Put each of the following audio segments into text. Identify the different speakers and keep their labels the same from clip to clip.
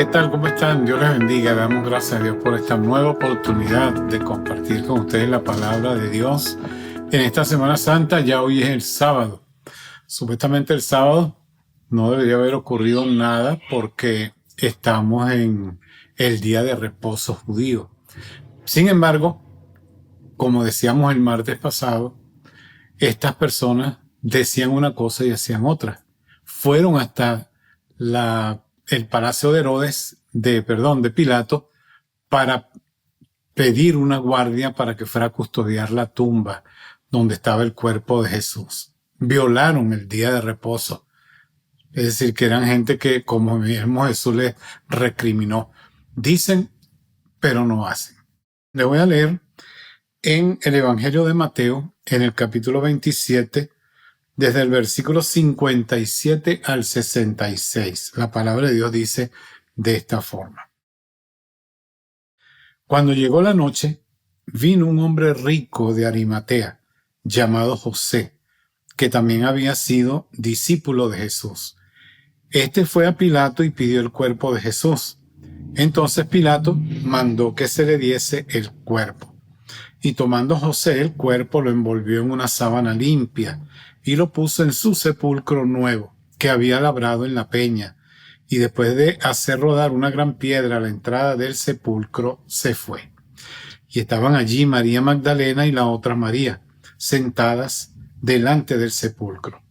Speaker 1: ¿Qué tal? ¿Cómo están? Dios les bendiga. Damos gracias a Dios por esta nueva oportunidad de compartir con ustedes la palabra de Dios en esta Semana Santa. Ya hoy es el sábado. Supuestamente el sábado no debería haber ocurrido nada porque estamos en el día de reposo judío. Sin embargo, como decíamos el martes pasado, estas personas decían una cosa y hacían otra. Fueron hasta el palacio de de Pilato, para pedir una guardia para que fuera a custodiar la tumba donde estaba el cuerpo de Jesús. Violaron el día de reposo. Es decir, que eran gente que, como mismo Jesús les recriminó. Dicen, pero no hacen. Le voy a leer en el Evangelio de Mateo, en el capítulo 27, desde el versículo 57 al 66. La palabra de Dios dice de esta forma. Cuando llegó la noche, vino un hombre rico de Arimatea, llamado José, que también había sido discípulo de Jesús. Este fue a Pilato y pidió el cuerpo de Jesús. Entonces Pilato mandó que se le diese el cuerpo. Y tomando José el cuerpo, lo envolvió en una sábana limpia y lo puso en su sepulcro nuevo, que había labrado en la peña. Y después de hacer rodar una gran piedra a la entrada del sepulcro, se fue. Y estaban allí María Magdalena y la otra María, sentadas delante del sepulcro.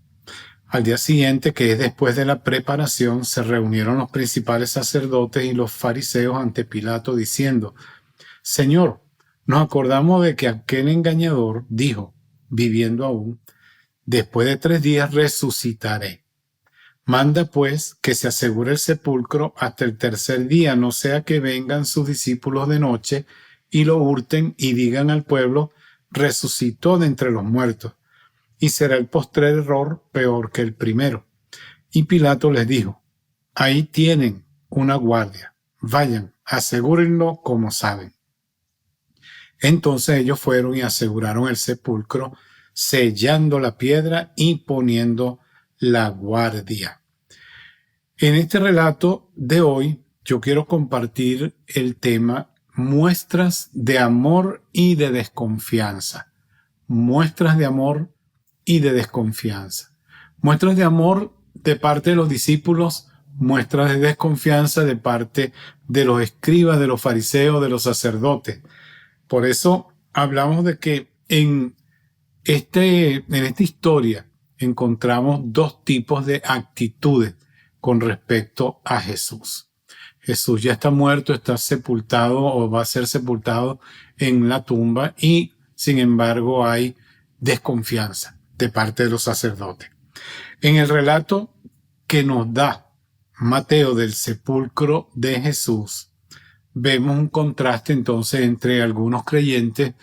Speaker 1: Al día siguiente, que es después de la preparación, se reunieron los principales sacerdotes y los fariseos ante Pilato, diciendo: Señor, nos acordamos de que aquel engañador dijo, viviendo aún, después de 3 días resucitaré. Manda pues que se asegure el sepulcro hasta el tercer día, no sea que vengan sus discípulos de noche y lo hurten y digan al pueblo: resucitó de entre los muertos, y será el postrer error peor que el primero. Y Pilato les dijo: ahí tienen una guardia, vayan, asegúrenlo como saben. Entonces ellos fueron y aseguraron el sepulcro, sellando la piedra y poniendo la guardia. En este relato de hoy, yo quiero compartir el tema muestras de amor y de desconfianza. Muestras de amor y de desconfianza. Muestras de amor de parte de los discípulos, muestras de desconfianza de parte de los escribas, de los fariseos, de los sacerdotes. Por eso hablamos de que en esta historia encontramos 2 tipos de actitudes con respecto a Jesús. Jesús ya está muerto, está sepultado o va a ser sepultado en la tumba, y sin embargo hay desconfianza de parte de los sacerdotes. En el relato que nos da Mateo del sepulcro de Jesús, vemos un contraste entonces entre algunos creyentes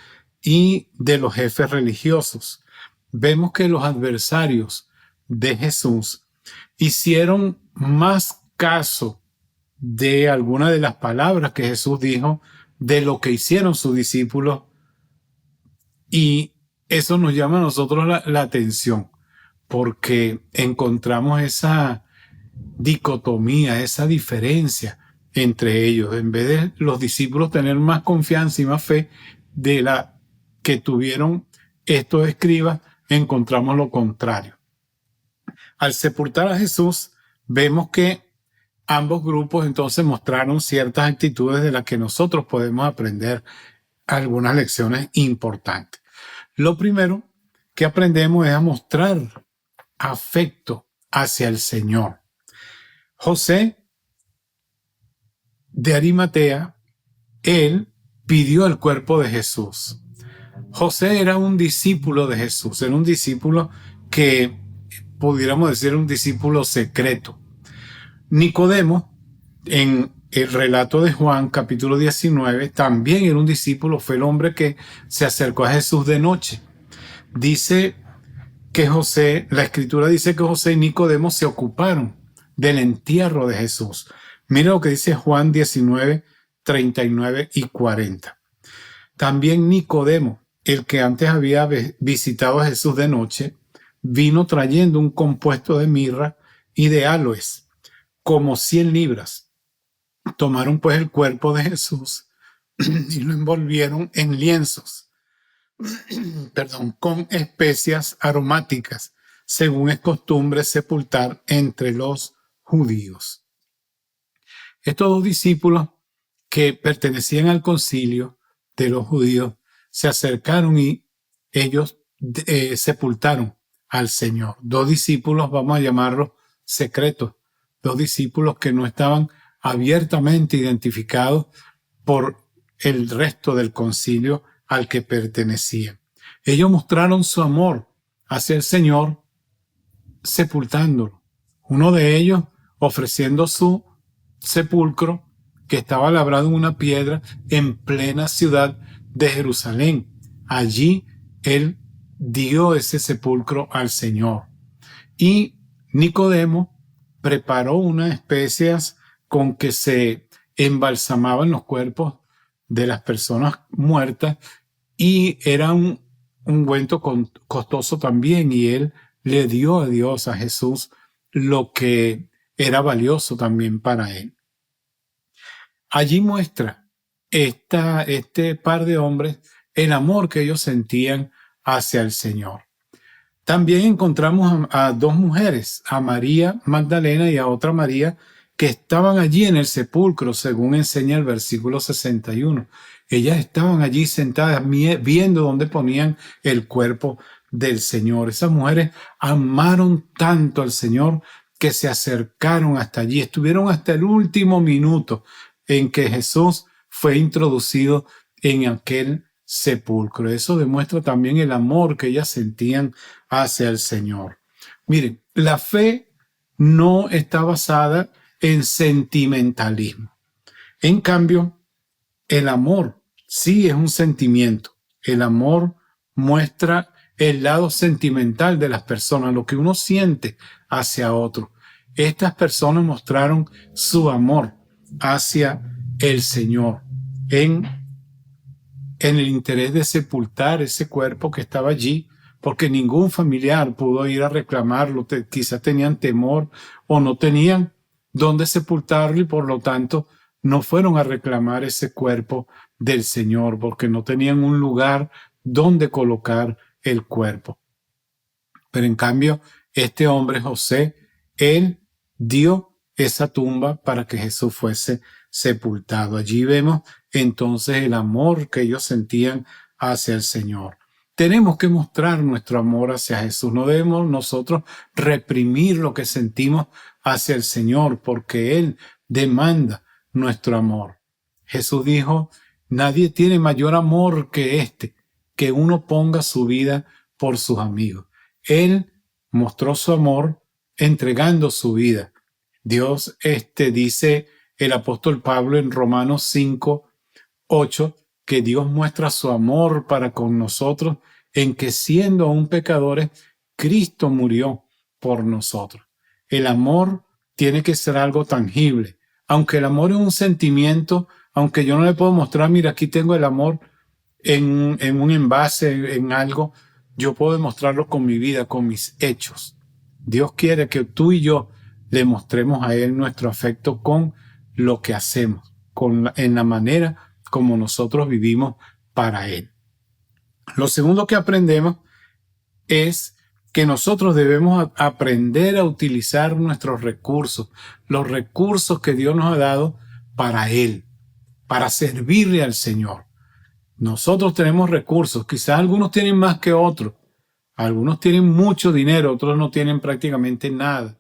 Speaker 1: y de los jefes religiosos. Vemos que los adversarios de Jesús hicieron más caso de algunas de las palabras que Jesús dijo de lo que hicieron sus discípulos, y eso nos llama a nosotros la atención, porque encontramos esa dicotomía, esa diferencia entre ellos. En vez de los discípulos tener más confianza y más fe de la que tuvieron estos escribas, encontramos lo contrario. Al sepultar a Jesús, vemos que ambos grupos entonces mostraron ciertas actitudes de las que nosotros podemos aprender algunas lecciones importantes. Lo primero que aprendemos es a mostrar afecto hacia el Señor. José de Arimatea, él pidió el cuerpo de Jesús. José era un discípulo de Jesús, era un discípulo que pudiéramos decir un discípulo secreto. Nicodemo, en el relato de Juan, capítulo 19, también era un discípulo, fue el hombre que se acercó a Jesús de noche. Dice que la escritura dice que José y Nicodemo se ocuparon del entierro de Jesús. Mira lo que dice Juan 19, 39 y 40. También Nicodemo, el que antes había visitado a Jesús de noche, vino trayendo un compuesto de mirra y de áloes, como 100 libras. Tomaron pues el cuerpo de Jesús y lo envolvieron en lienzos, con especias aromáticas, según es costumbre sepultar entre los judíos. Estos dos discípulos que pertenecían al concilio de los judíos se acercaron y ellos sepultaron al Señor. Dos discípulos, vamos a llamarlos secretos, dos discípulos que no estaban abiertamente identificados por el resto del concilio al que pertenecían. Ellos mostraron su amor hacia el Señor sepultándolo. Uno de ellos ofreciendo su sepulcro que estaba labrado en una piedra en plena ciudad de Jerusalén. Allí él dio ese sepulcro al Señor. Y Nicodemo preparó unas especias con que se embalsamaban los cuerpos de las personas muertas y era un ungüento costoso también, y él le dio a Dios, a Jesús, lo que era valioso también para él. Allí muestra este par de hombres el amor que ellos sentían hacia el Señor. También encontramos a dos mujeres, a María Magdalena y a otra María, que estaban allí en el sepulcro, según enseña el versículo 61. Ellas estaban allí sentadas viendo dónde ponían el cuerpo del Señor. Esas mujeres amaron tanto al Señor que se acercaron hasta allí, estuvieron hasta el último minuto en que Jesús fue introducido en aquel sepulcro. Eso demuestra también el amor que ellas sentían hacia el Señor. Miren, la fe no está basada en sentimentalismo. En cambio, el amor sí es un sentimiento. El amor muestra el lado sentimental de las personas, lo que uno siente hacia otro. Estas personas mostraron su amor hacia el Señor en el interés de sepultar ese cuerpo que estaba allí, porque ningún familiar pudo ir a reclamarlo. Quizás tenían temor o no tenían dónde sepultarlo y por lo tanto no fueron a reclamar ese cuerpo del Señor, porque no tenían un lugar donde colocar el cuerpo. Pero en cambio, este hombre José, él dio esa tumba para que Jesús fuese sepultado. Allí vemos entonces el amor que ellos sentían hacia el Señor. Tenemos que mostrar nuestro amor hacia Jesús. No debemos nosotros reprimir lo que sentimos hacia el Señor, porque Él demanda nuestro amor. Jesús dijo, nadie tiene mayor amor que este, que uno ponga su vida por sus amigos. Él mostró su amor entregando su vida. Dios dice el apóstol Pablo en Romanos 5:8, que Dios muestra su amor para con nosotros en que siendo aún pecadores, Cristo murió por nosotros. El amor tiene que ser algo tangible. Aunque el amor es un sentimiento, aunque yo no le puedo mostrar, mira, aquí tengo el amor en un envase, en algo, yo puedo demostrarlo con mi vida, con mis hechos. Dios quiere que tú y yo le mostremos a Él nuestro afecto con lo que hacemos, en la manera como nosotros vivimos para Él. Lo segundo que aprendemos es que nosotros debemos aprender a utilizar nuestros recursos, los recursos que Dios nos ha dado para Él, para servirle al Señor. Nosotros tenemos recursos, quizás algunos tienen más que otros, algunos tienen mucho dinero, otros no tienen prácticamente nada.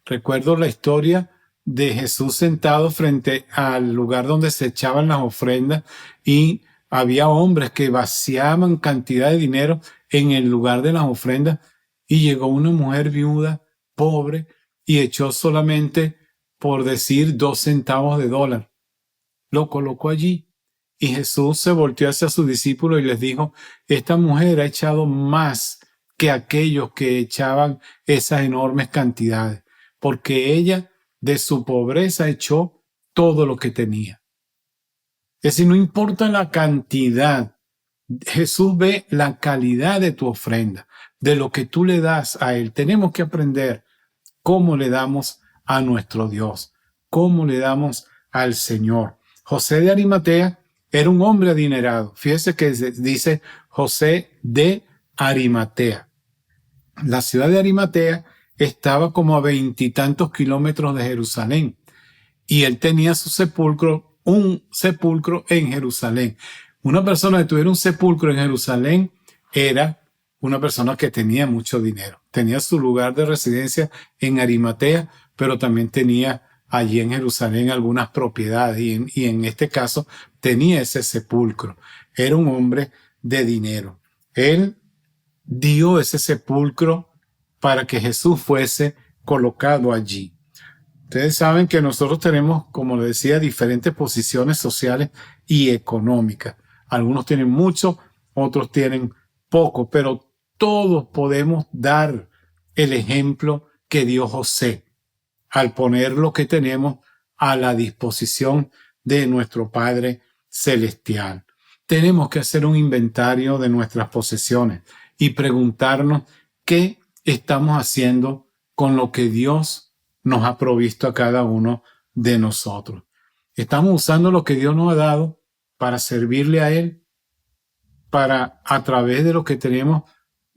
Speaker 1: Recuerdo la historia de Jesús sentado frente al lugar donde se echaban las ofrendas y había hombres que vaciaban cantidad de dinero en el lugar de las ofrendas y llegó una mujer viuda, pobre, y echó solamente, por decir, 2 centavos de dólar. Lo colocó allí. Y Jesús se volteó hacia sus discípulos y les dijo, esta mujer ha echado más que aquellos que echaban esas enormes cantidades, porque ella de su pobreza echó todo lo que tenía. Es decir, no importa la cantidad, Jesús ve la calidad de tu ofrenda, de lo que tú le das a Él. Tenemos que aprender cómo le damos a nuestro Dios, cómo le damos al Señor. José de Arimatea era un hombre adinerado. Fíjese que dice José de Arimatea. La ciudad de Arimatea estaba como a 20 y tantos kilómetros de Jerusalén. Y él tenía su sepulcro, un sepulcro en Jerusalén. Una persona que tuviera un sepulcro en Jerusalén era una persona que tenía mucho dinero. Tenía su lugar de residencia en Arimatea, pero también tenía allí en Jerusalén algunas propiedades y en este caso tenía ese sepulcro. Era un hombre de dinero. Él dio ese sepulcro para que Jesús fuese colocado allí. Ustedes saben que nosotros tenemos, como les decía, diferentes posiciones sociales y económicas. Algunos tienen mucho, otros tienen poco, pero todos podemos dar el ejemplo que dio José al poner lo que tenemos a la disposición de nuestro Padre Celestial. Tenemos que hacer un inventario de nuestras posesiones y preguntarnos qué estamos haciendo con lo que Dios nos ha provisto a cada uno de nosotros. Estamos usando lo que Dios nos ha dado para servirle a Él, para a través de lo que tenemos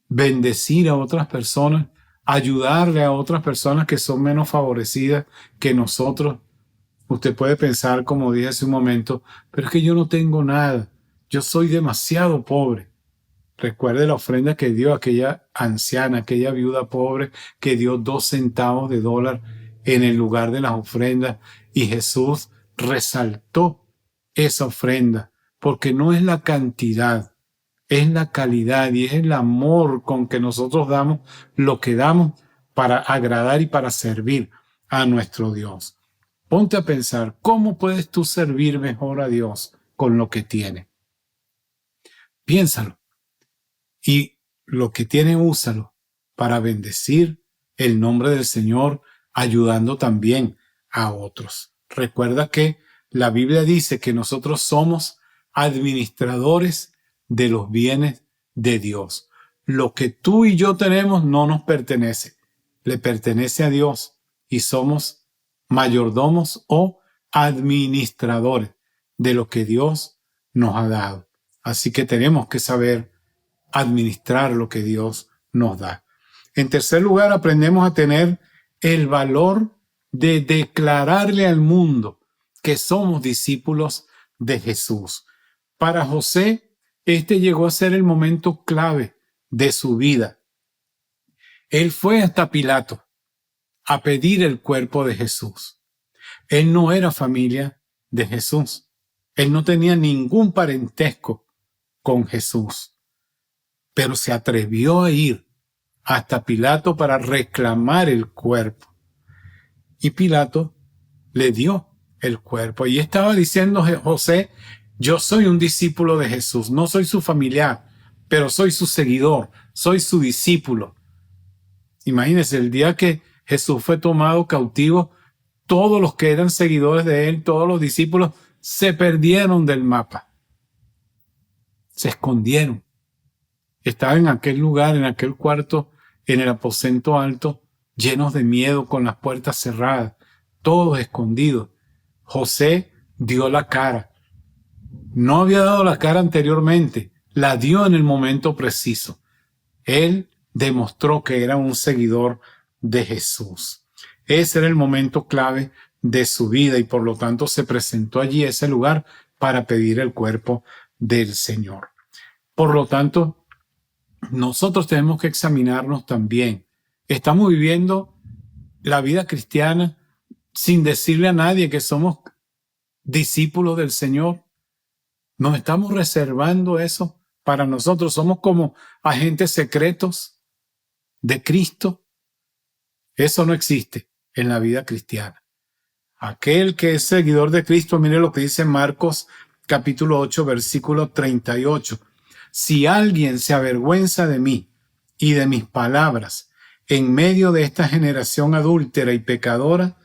Speaker 1: bendecir a otras personas, ayudarle a otras personas que son menos favorecidas que nosotros. Usted puede pensar, como dije hace un momento, pero es que yo no tengo nada, yo soy demasiado pobre. Recuerde la ofrenda que dio aquella anciana, aquella viuda pobre que dio 2 centavos de dólar en el lugar de las ofrendas, y Jesús resaltó esa ofrenda porque no es la cantidad, es la calidad y es el amor con que nosotros damos lo que damos para agradar y para servir a nuestro Dios. Ponte a pensar, ¿cómo puedes tú servir mejor a Dios con lo que tienes? Piénsalo. Y lo que tiene, úsalo para bendecir el nombre del Señor, ayudando también a otros. Recuerda que la Biblia dice que nosotros somos administradores de los bienes de Dios. Lo que tú y yo tenemos no nos pertenece, le pertenece a Dios y somos mayordomos o administradores de lo que Dios nos ha dado. Así que tenemos que saber administrar lo que Dios nos da. En tercer lugar, aprendemos a tener el valor de declararle al mundo que somos discípulos de Jesús. Para José, este llegó a ser el momento clave de su vida. Él fue hasta Pilato a pedir el cuerpo de Jesús. Él no era familia de Jesús. Él no tenía ningún parentesco con Jesús, pero se atrevió a ir hasta Pilato para reclamar el cuerpo. Y Pilato le dio el cuerpo. Y estaba diciendo José, yo soy un discípulo de Jesús, no soy su familiar, pero soy su seguidor, soy su discípulo. Imagínense, el día que Jesús fue tomado cautivo, todos los que eran seguidores de él, todos los discípulos, se perdieron del mapa. Se escondieron. Estaba en aquel lugar, en aquel cuarto, en el aposento alto, llenos de miedo, con las puertas cerradas, todos escondidos. José dio la cara. No había dado la cara anteriormente, la dio en el momento preciso. Él demostró que era un seguidor de Jesús. Ese era el momento clave de su vida y por lo tanto se presentó allí a ese lugar para pedir el cuerpo del Señor. Por lo tanto, nosotros tenemos que examinarnos también. ¿Estamos viviendo la vida cristiana sin decirle a nadie que somos discípulos del Señor? ¿Nos estamos reservando eso para nosotros? ¿Somos como agentes secretos de Cristo? Eso no existe en la vida cristiana. Aquel que es seguidor de Cristo, mire lo que dice Marcos capítulo 8, versículo 38. Si alguien se avergüenza de mí y de mis palabras en medio de esta generación adúltera y pecadora,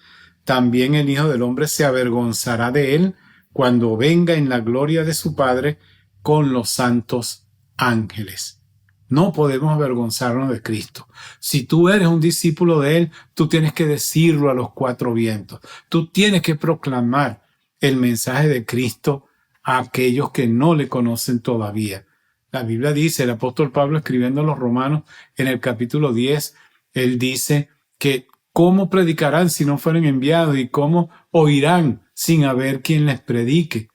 Speaker 1: también el Hijo del Hombre se avergonzará de él cuando venga en la gloria de su Padre con los santos ángeles. No podemos avergonzarnos de Cristo. Si tú eres un discípulo de Él, tú tienes que decirlo a los 4 vientos. Tú tienes que proclamar el mensaje de Cristo a aquellos que no le conocen todavía. La Biblia dice, el apóstol Pablo escribiendo a los Romanos en el capítulo 10, él dice que ¿cómo predicarán si no fueren enviados? ¿Y cómo oirán sin haber quien les predique?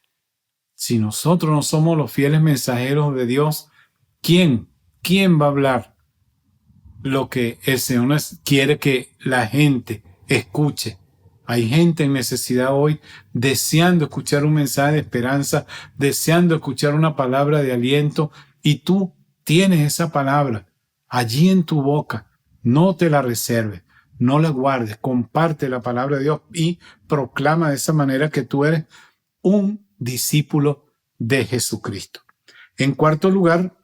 Speaker 1: Si nosotros no somos los fieles mensajeros de Dios, ¿quién va a hablar lo que el Señor quiere que la gente escuche? Hay gente en necesidad hoy deseando escuchar un mensaje de esperanza, deseando escuchar una palabra de aliento, y tú tienes esa palabra allí en tu boca. No te la reserves, no la guardes, comparte la palabra de Dios y proclama de esa manera que tú eres un discípulo de Jesucristo. En cuarto lugar,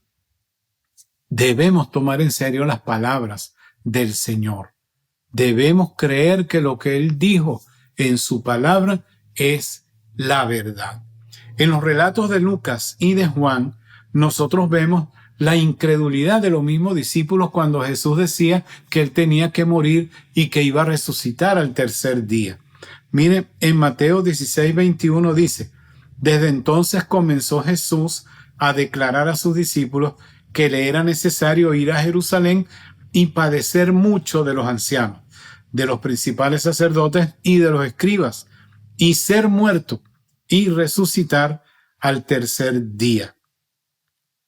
Speaker 1: debemos tomar en serio las palabras del Señor. Debemos creer que lo que Él dijo en su palabra es la verdad. En los relatos de Lucas y de Juan, nosotros vemos la incredulidad de los mismos discípulos cuando Jesús decía que Él tenía que morir y que iba a resucitar al tercer día. Mire, en Mateo 16:21 dice, desde entonces comenzó Jesús a declarar a sus discípulos que le era necesario ir a Jerusalén y padecer mucho de los ancianos, de los principales sacerdotes y de los escribas, y ser muerto y resucitar al tercer día.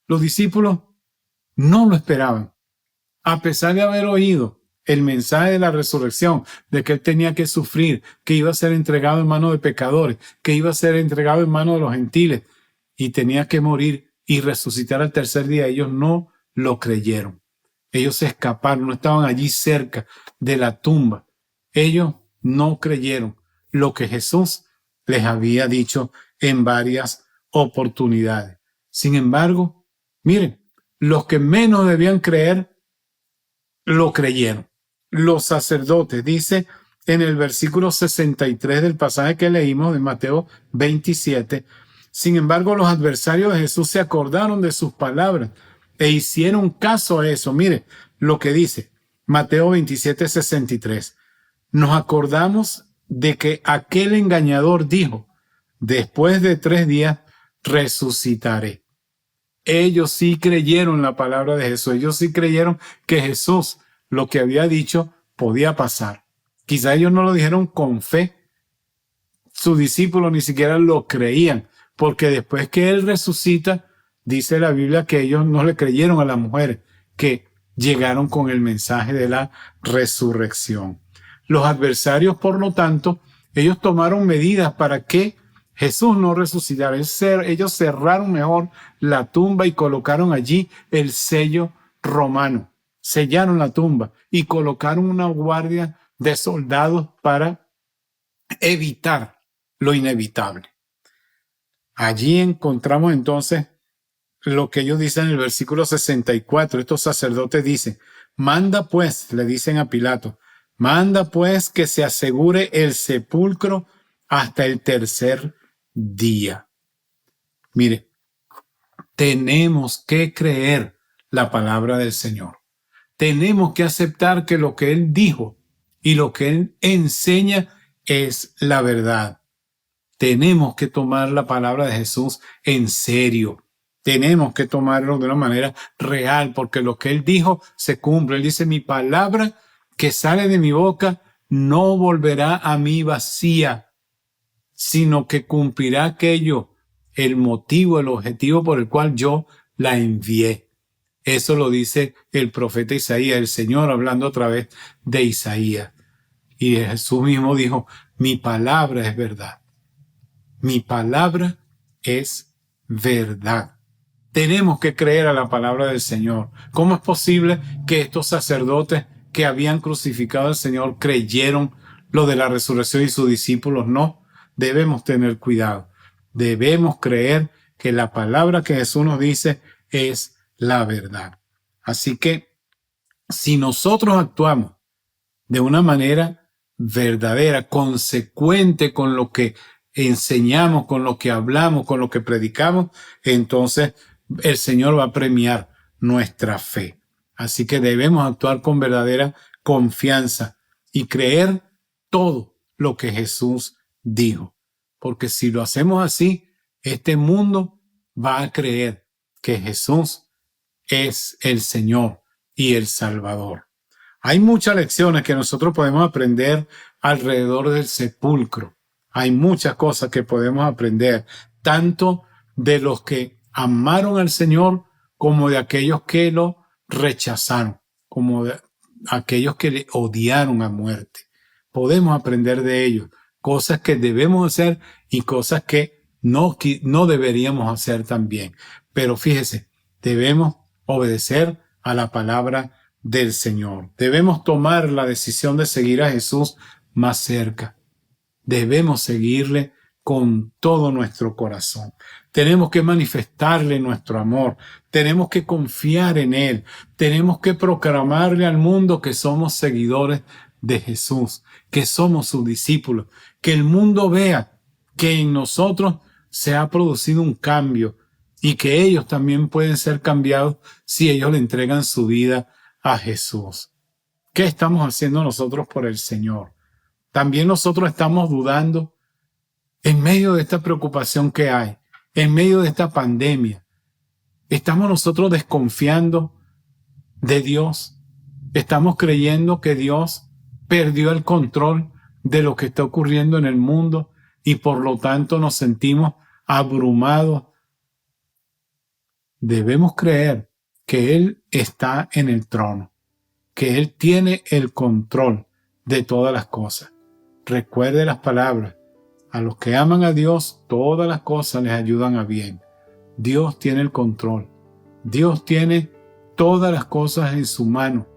Speaker 1: Los discípulos no lo esperaban, a pesar de haber oído el mensaje de la resurrección, de que Él tenía que sufrir, que iba a ser entregado en manos de pecadores, que iba a ser entregado en manos de los gentiles, y tenía que morir y resucitar al tercer día. Ellos no lo creyeron. Ellos se escaparon, no estaban allí cerca de la tumba. Ellos no creyeron lo que Jesús les había dicho en varias oportunidades. Sin embargo, miren, los que menos debían creer, lo creyeron. Los sacerdotes, dice en el versículo 63 del pasaje que leímos de Mateo 27, sin embargo, los adversarios de Jesús se acordaron de sus palabras e hicieron caso a eso. Mire lo que dice Mateo 27:63. Nos acordamos de que aquel engañador dijo, después de 3 días resucitaré. Ellos sí creyeron la palabra de Jesús. Ellos sí creyeron que Jesús, lo que había dicho, podía pasar. Quizá ellos no lo dijeron con fe. Sus discípulos ni siquiera lo creían, porque después que Él resucita, dice la Biblia que ellos no le creyeron a las mujeres que llegaron con el mensaje de la resurrección. Los adversarios, por lo tanto, ellos tomaron medidas para que Jesús no resucitara. Ellos cerraron mejor la tumba y colocaron allí el sello romano. Sellaron la tumba y colocaron una guardia de soldados para evitar lo inevitable. Allí encontramos entonces lo que ellos dicen en el versículo 64. Estos sacerdotes dicen, manda pues, le dicen a Pilato, manda pues que se asegure el sepulcro hasta el tercer día. Mire, tenemos que creer la palabra del Señor. Tenemos que aceptar que lo que Él dijo y lo que Él enseña es la verdad. Tenemos que tomar la palabra de Jesús en serio. Tenemos que tomarlo de una manera real, porque lo que Él dijo se cumple. Él dice, mi palabra que sale de mi boca no volverá a mí vacía, sino que cumplirá aquello, el motivo, el objetivo por el cual yo la envié. Eso lo dice el profeta Isaías, el Señor hablando a través de Isaías. Y Jesús mismo dijo, mi palabra es verdad. Mi palabra es verdad. Tenemos que creer a la palabra del Señor. ¿Cómo es posible que estos sacerdotes que habían crucificado al Señor creyeron lo de la resurrección y sus discípulos no? Debemos tener cuidado. Debemos creer que la palabra que Jesús nos dice es la verdad. Así que si nosotros actuamos de una manera verdadera, consecuente con lo que enseñamos, con lo que hablamos, con lo que predicamos, entonces el Señor va a premiar nuestra fe. Así que debemos actuar con verdadera confianza y creer todo lo que Jesús dijo. porque si lo hacemos así, este mundo va a creer que Jesús es el Señor y el Salvador. Hay muchas lecciones que nosotros podemos aprender alrededor del sepulcro. Hay muchas cosas que podemos aprender, tanto de los que amaron al Señor como de aquellos que lo rechazaron, como de aquellos que le odiaron a muerte. Podemos aprender de ellos cosas que debemos hacer y cosas que no deberíamos hacer también. Pero fíjese, debemos obedecer a la palabra del Señor. Debemos tomar la decisión de seguir a Jesús más cerca. Debemos seguirle con todo nuestro corazón. Tenemos que manifestarle nuestro amor. Tenemos que confiar en Él. Tenemos que proclamarle al mundo que somos seguidores de Jesús, que somos sus discípulos, que el mundo vea que en nosotros se ha producido un cambio y que ellos también pueden ser cambiados si ellos le entregan su vida a Jesús. ¿Qué estamos haciendo nosotros por el Señor? También nosotros estamos dudando en medio de esta preocupación que hay, en medio de esta pandemia. ¿Estamos nosotros desconfiando de Dios? ¿Estamos creyendo que Dios perdió el control de lo que está ocurriendo en el mundo y por lo tanto nos sentimos abrumados? Debemos creer que Él está en el trono, que Él tiene el control de todas las cosas. Recuerde las palabras: a los que aman a Dios, todas las cosas les ayudan a bien. Dios tiene el control. Dios tiene todas las cosas en su mano.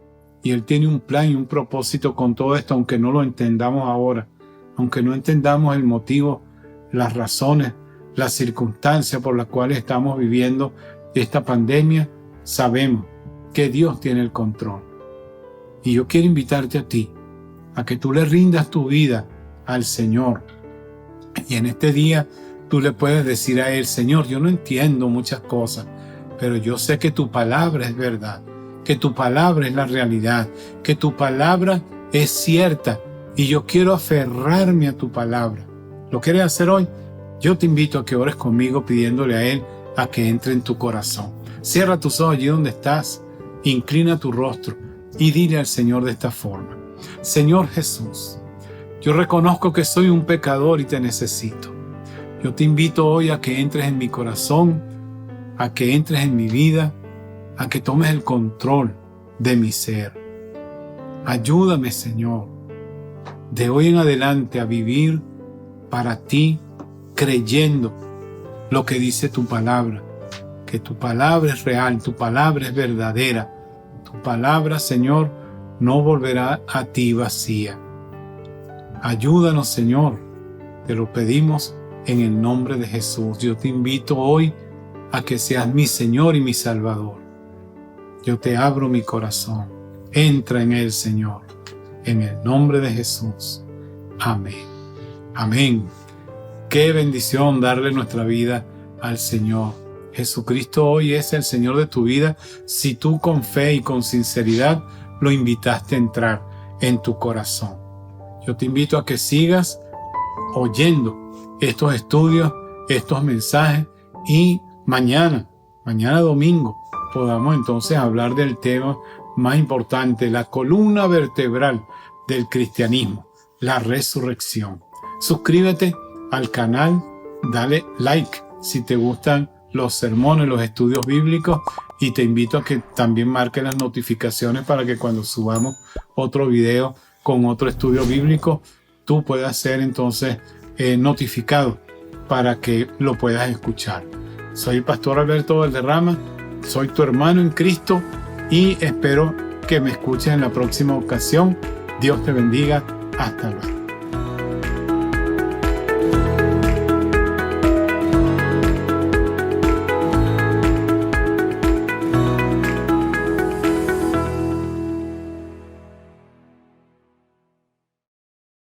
Speaker 1: Y Él tiene un plan y un propósito con todo esto, aunque no lo entendamos ahora. Aunque no entendamos el motivo, las razones, las circunstancias por las cuales estamos viviendo esta pandemia, sabemos que Dios tiene el control. Y yo quiero invitarte a ti, a que tú le rindas tu vida al Señor. Y en este día tú le puedes decir a Él: Señor, yo no entiendo muchas cosas, pero yo sé que tu palabra es verdad, que tu palabra es la realidad, que tu palabra es cierta y yo quiero aferrarme a tu palabra. ¿Lo quieres hacer hoy? Yo te invito a que ores conmigo pidiéndole a Él a que entre en tu corazón. Cierra tus ojos allí donde estás, inclina tu rostro y dile al Señor de esta forma: Señor Jesús, yo reconozco que soy un pecador y te necesito. Yo te invito hoy a que entres en mi corazón, a que entres en mi vida, a que tomes el control de mi ser. Ayúdame, Señor, de hoy en adelante a vivir para ti, creyendo lo que dice tu palabra, que tu palabra es real, tu palabra es verdadera. Tu palabra, Señor, no volverá a ti vacía. Ayúdanos, Señor, te lo pedimos en el nombre de Jesús. Yo te invito hoy a que seas mi Señor y mi Salvador. Yo te abro mi corazón. Entra en él, Señor, en el nombre de Jesús. Amén. Amén. Qué bendición darle nuestra vida al Señor. Jesucristo hoy es el Señor de tu vida si tú con fe y con sinceridad lo invitaste a entrar en tu corazón. Yo te invito a que sigas oyendo estos estudios, estos mensajes y mañana domingo, podamos entonces hablar del tema más importante, la columna vertebral del cristianismo, la resurrección. Suscríbete al canal, dale like si te gustan los sermones, los estudios bíblicos, y te invito a que también marques las notificaciones para que cuando subamos otro video con otro estudio bíblico, tú puedas ser entonces notificado para que lo puedas escuchar. Soy el pastor Alberto Valderrama, soy tu hermano en Cristo y espero que me escuches en la próxima ocasión. Dios te bendiga. Hasta luego.